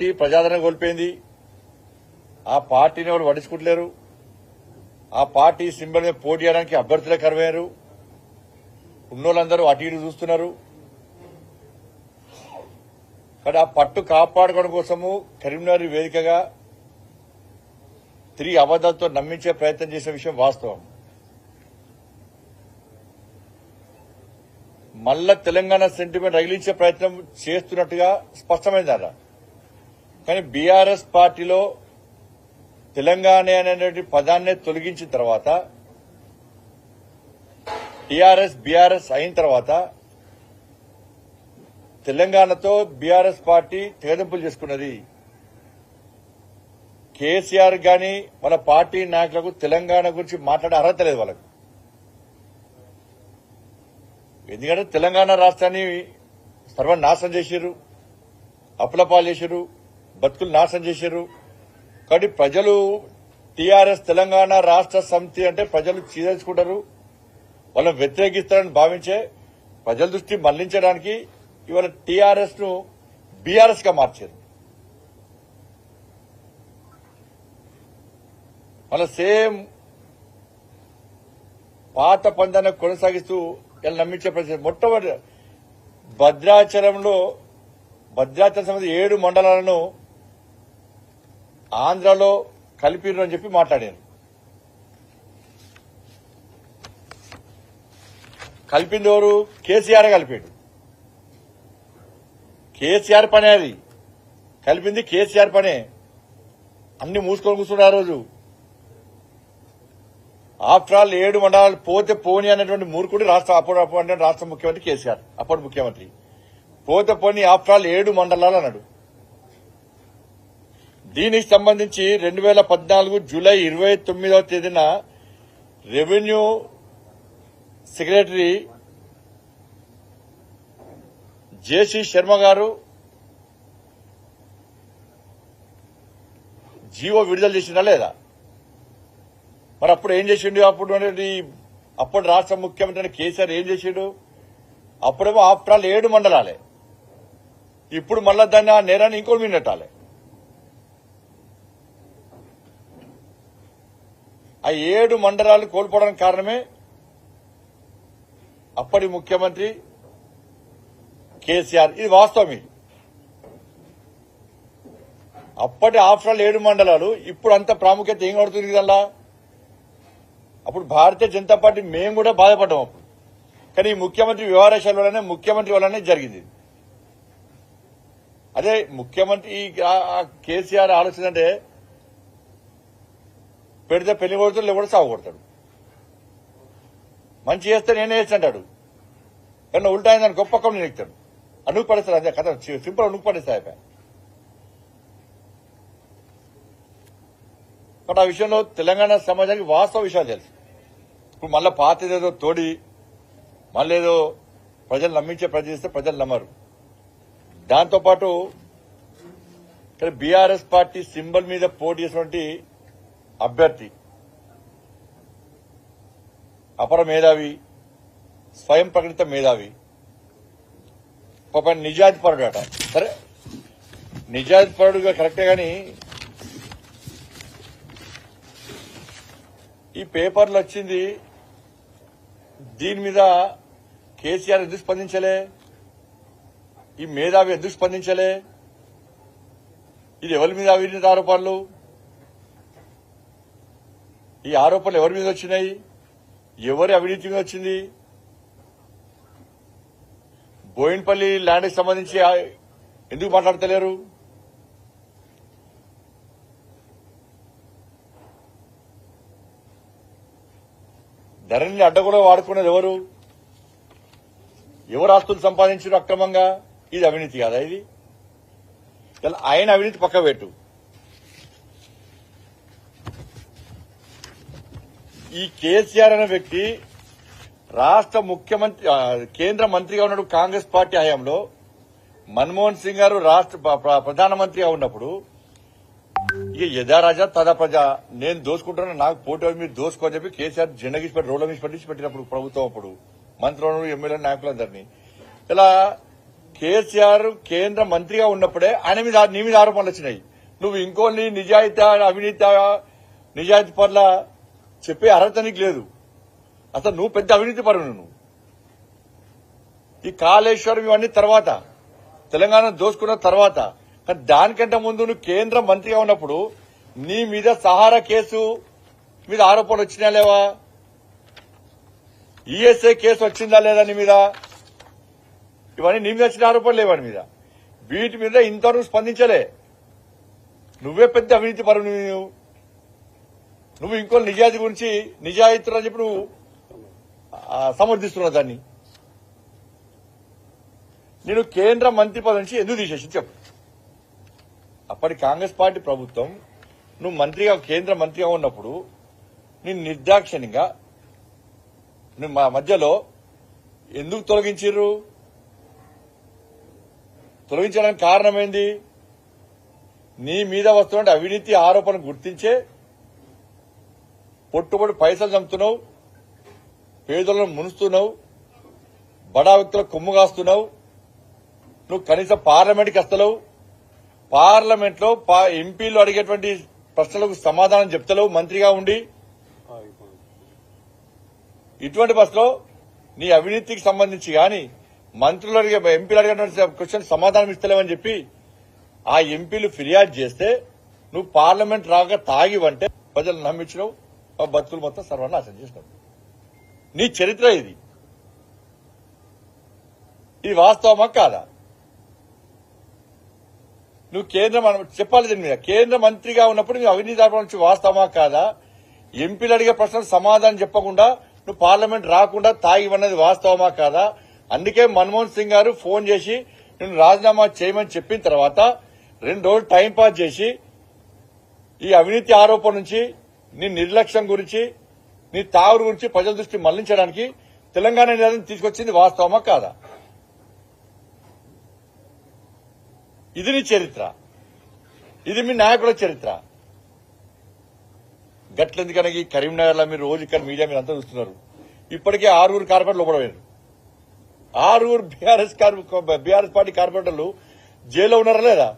Party ప్రజాదరణ కోల్పోయింది. ఆ పార్టీని ఎవరు పట్టించుకుంటలేరు. ఆ పార్టీ సింబల్ మీద పోటీ చేయడానికి అభ్యర్థులే కరువయ్యారు. ఉన్నోళ్ళందరూ అటు ఇటు చూస్తున్నారు. కానీ ఆ పట్టు కాపాడుకోవడం కోసము కరీంనగర్ వేదికగా తిరిగి అబద్దాలతో నమ్మించే ప్రయత్నం చేసే విషయం వాస్తవం. మళ్ళా తెలంగాణ సెంటిమెంట్ రగిలించే ప్రయత్నం చేస్తున్నట్టుగా స్పష్టమైందట. కానీ బీఆర్ఎస్ పార్టీలో తెలంగాణ అనే పదాన్నే తొలగించిన తర్వాత టీఆర్ఎస్ బీఆర్ఎస్ అయిన తర్వాత తెలంగాణతో బీఆర్ఎస్ పార్టీ తెగదింపులు చేసుకున్నది. కేసీఆర్ గాని వాళ్ళ పార్టీ నాయకులకు తెలంగాణ గురించి మాట్లాడే అర్హత లేదు వాళ్ళకు. ఎందుకంటే తెలంగాణ రాష్ట్రాన్ని సర్వనాశనం చేశారు, అప్పులపాలు చేశారు, బతుకులు నాశనం చేశారు. కాబట్టి ప్రజలు టీఆర్ఎస్ తెలంగాణ రాష్ట్ర సమితి అంటే ప్రజలు చీదరించుకుంటారు, వాళ్ళని వ్యతిరేకిస్తారని భావించే ప్రజల దృష్టి మళ్లించడానికి ఇవాళ టీఆర్ఎస్ ను బీఆర్ఎస్ గా మార్చారు. మళ్ళా సేమ్ పాత పందాన్ని కొనసాగిస్తూ ఇలా నమ్మించే ప్రయత్నం. మొట్టమొదటి భద్రాచలం సంబంధించి 7 మండలాలను ఆంధ్రలో కలిపిరు అని చెప్పి మాట్లాడారు. కలిపింది ఎవరు? కేసీఆర్ కలిపాడు. కేసీఆర్ పనే అది. కలిపింది కేసీఆర్ పనే. అన్ని మూసుకొని కూర్చున్నారు ఆ రోజు. ఆఫ్టర్ ఆల్ 7 మండలాలు పోతే పోని అనేటువంటి మూర్ఖుడు అప్పుడు రాష్ట్ర ముఖ్యమంత్రి కేసీఆర్, అప్పుడు ముఖ్యమంత్రి. పోతే పోని ఆఫ్టర్ ఆల్ 7 మండలాలు అన్నాడు. దీనికి సంబంధించి 2014 జూలై 29వ తేదీన రెవెన్యూ సెక్రటరీ జేసీ శర్మ గారు జీవో విడుదల చేసిందా లేదా? మరి అప్పుడు ఏం చేసిండు? అప్పుడు రాష్ట్ర ముఖ్యమంత్రి కేసీఆర్ ఏం చేసిండు? అప్పుడేమో ఆఫ్టర్ ఆల్ 7 మండలాలే. ఇప్పుడు మళ్ళా దాన్ని ఆ నేరాన్ని ఇంకో మీద నెట్టాలి. ఆ 7 మండలాలు కోల్పోవడానికి కారణమే అప్పటి ముఖ్యమంత్రి కేసీఆర్. ఇది వాస్తవం. ఇది అప్పటి ఆఫ్టర్ ఆల్ 7 మండలాలు ఇప్పుడు అంత ప్రాముఖ్యత ఏం కడుతుంది కదల్లా. అప్పుడు భారతీయ జనతా పార్టీ మేము కూడా బాధపడ్డాం అప్పుడు. కానీ ఈ ముఖ్యమంత్రి వ్యవహారాల వల్లనే ముఖ్యమంత్రి వల్లనే జరిగింది. అదే ముఖ్యమంత్రి కేసీఆర్ ఆలోచన అంటే పెడితే పెళ్లి కొడతాడు, లేకపోతే సాగు కొడతాడు. మంచి చేస్తే నేనే చేస్తాడు. కానీ ఉల్టా అయిందని గొప్ప పక్కన నేను ఎక్కుతాడు. అనుకు పడేస్తాడు. అదే కథ సింపుల్ అనుకు పడేస్తా అయిపోయా. బట్ ఆ విషయంలో తెలంగాణ సమాజానికి వాస్తవ విషయాలు తెలుసు. ఇప్పుడు మళ్ళీ పాతదేదో తోడి మళ్ళీ ఏదో ప్రజలు నమ్మించే ప్రయత్నం చేస్తే ప్రజలు నమ్మరు. దాంతోపాటు ఇక్కడ బీఆర్ఎస్ పార్టీ సింబల్ మీద పోటీ చేసినటువంటి అభ్యర్థి అపర మేధావి, స్వయం ప్రకటిత మేధావి, పాప నిజాయితీ పరుడు అట. సరే, నిజాయితీ పరుడుగా కరెక్టే. కానీ ఈ పేపర్లు వచ్చింది దీని మీద కేసీఆర్ ఎందుకు స్పందించలే? ఈ మేధావి ఎందుకు స్పందించలే? ఇది ఎవరి మీద అవినీతి ఆరోపణలు? ఈ ఆరోపణలు ఎవరి మీద వచ్చినాయి? ఎవరి అవినీతి మీద వచ్చింది? బోయిన్పల్లి ల్యాండ్కి సంబంధించి ఎందుకు మాట్లాడతలేరు? ధరణిని అడ్డగోలు వాడుకునేది ఎవరు? ఎవరు ఆస్తులు సంపాదించారు అక్రమంగా? ఇది అవినీతి కాదా? ఇది ఆయన అవినీతి పక్క పెట్టు. ఈ కేసీఆర్ అనే వ్యక్తి రాష్ట్ర ముఖ్యమంత్రి, కేంద్ర మంత్రిగా ఉన్నప్పుడు కాంగ్రెస్ పార్టీ హయాంలో మన్మోహన్ సింగ్ గారు రాష్ట్ర ప్రధానమంత్రిగా ఉన్నప్పుడు ఇక యథారాజా తదా ప్రజా, నేను దోసుకుంటున్నా, నాకు పోటీ మీరు దోసుకోని చెప్పి కేసీఆర్ జెండా గీసి రోడ్ల మీద పెట్టించినప్పుడు ప్రభుత్వం అప్పుడు మంత్రులను, ఎమ్మెల్యే నాయకులందరినీ ఇలా కేసీఆర్ కేంద్ర మంత్రిగా ఉన్నప్పుడే నీ మీద ఆరోపణలు వచ్చినాయి. నువ్వు ఇంకోని నిజాయితీ పట్ల చెప్పే అర్హత నీకు లేదు. అసలు నువ్వు పెద్ద అవినీతి పరువు. నువ్వు ఈ కాళేశ్వరం ఇవన్నీ తర్వాత, తెలంగాణ దోచుకున్న తర్వాత, కానీ దానికంటే ముందు నువ్వు కేంద్ర మంత్రిగా ఉన్నప్పుడు నీ మీద సహారా కేసు మీద ఆరోపణలు వచ్చినా లేవా? ఈఎస్ఐ కేసు వచ్చిందా లేదా నీ మీద? ఇవన్నీ నీ మీద వచ్చిన ఆరోపణలు లేవా నీ మీద? వీటి మీద ఇంతవరకు స్పందించలే. నువ్వే పెద్ద అవినీతి పరువు. నువ్వు ఇంకో నిజాయితీలు అని చెప్పి నువ్వు సమర్థిస్తున్నావు దాన్ని. నేను కేంద్ర మంత్రి పదవి నుంచి ఎందుకు తీసేసి చెప్పు. అప్పటి కాంగ్రెస్ పార్టీ ప్రభుత్వం నువ్వు కేంద్ర మంత్రిగా ఉన్నప్పుడు నేను నిర్దాక్షిణ్యంగా మా మధ్యలో ఎందుకు తొలగించారు? తొలగించడానికి కారణమైంది నీ మీద వస్తున్న అవినీతి ఆరోపణ గుర్తించే పొట్టుబడి పైసలు చంపుతున్నావు, పేదలను మునుస్తున్నావు, బడా వ్యక్తులకు కొమ్ము కాస్తున్నావు. నువ్వు కనీసం పార్లమెంట్కి వస్తలేవు. పార్లమెంట్ లో ఎంపీలు అడిగేటువంటి ప్రశ్నలకు సమాధానం చెప్తలేవు మంత్రిగా ఉండి. ఇటువంటి బస్సులో నీ అవినీతికి సంబంధించి గాని మంత్రులు ఎంపీలు అడిగినటువంటి క్వశ్చన్ సమాధానం ఇస్తలేవని చెప్పి ఆ ఎంపీలు ఫిర్యాదు చేస్తే నువ్వు పార్లమెంట్ రాగా తాగివంటే ప్రజలు నమ్మించినావు. బతుకులు మొత్తం సర్వనాశనం చేసినావు. నీ చరిత్ర ఇది వాస్తవమా కాదా? నువ్వు చెప్పాలి దీని మీద. కేంద్ర మంత్రిగా ఉన్నప్పుడు నువ్వు అవినీతి ఆరోపణ నుంచి వాస్తవమా కాదా? ఎంపీలు అడిగే ప్రశ్నలు సమాధానం చెప్పకుండా నువ్వు పార్లమెంట్ రాకుండా తాగివన్నది వాస్తవమా కాదా? అందుకే మన్మోహన్ సింగ్ గారు ఫోన్ చేసి నేను రాజీనామా చేయమని చెప్పిన తర్వాత 2 రోజులు టైంపాస్ చేసి ఈ అవినీతి ఆరోపణ నుంచి, నీ నిర్లక్ష్యం గురించి, నీ తాగుడు గురించి ప్రజల దృష్టి మళ్లించడానికి తెలంగాణ నినాదం తీసుకొచ్చింది వాస్తవమా కాదా? ఇది నీ చరిత్ర. ఇది మీ నాయకుల చరిత్ర. గట్లెందుకన ఈ కరీంనగర్ లో మీరు రోజు ఇక్కడ మీడియా మీరు అంతా చూస్తున్నారు. ఇప్పటికే 6 కార్పొరేటర్లు లోపడలేదు. 6 బీఆర్ఎస్ పార్టీ కార్పొరేటర్లు జైల్లో ఉన్నారా లేదా?